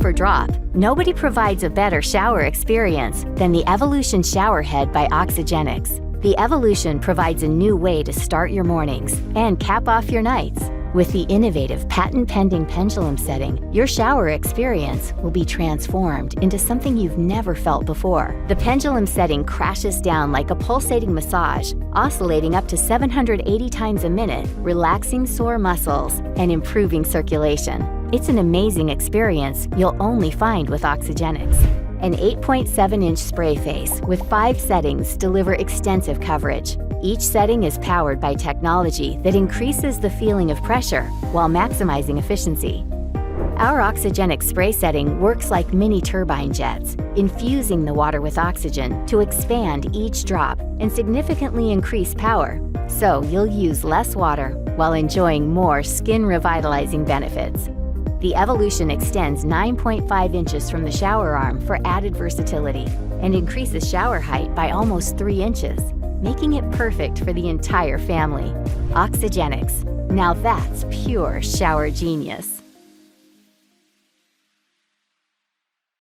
for drop, nobody provides a better shower experience than the Evolution showerhead by Oxygenics. The Evolution provides a new way to start your mornings and cap off your nights. With the innovative patent-pending pendulum setting, your shower experience will be transformed into something you've never felt before. The pendulum setting crashes down like a pulsating massage, oscillating up to 780 times a minute, relaxing sore muscles and improving circulation. It's an amazing experience you'll only find with Oxygenics. An 8.7-inch spray face with 5 settings deliver extensive coverage. Each setting is powered by technology that increases the feeling of pressure while maximizing efficiency. Our Oxygenics spray setting works like mini turbine jets, infusing the water with oxygen to expand each drop and significantly increase power. So you'll use less water while enjoying more skin-revitalizing benefits. The Evolution extends 9.5 inches from the shower arm for added versatility and increases shower height by almost 3 inches, making it perfect for the entire family. Oxygenics. Now that's pure shower genius.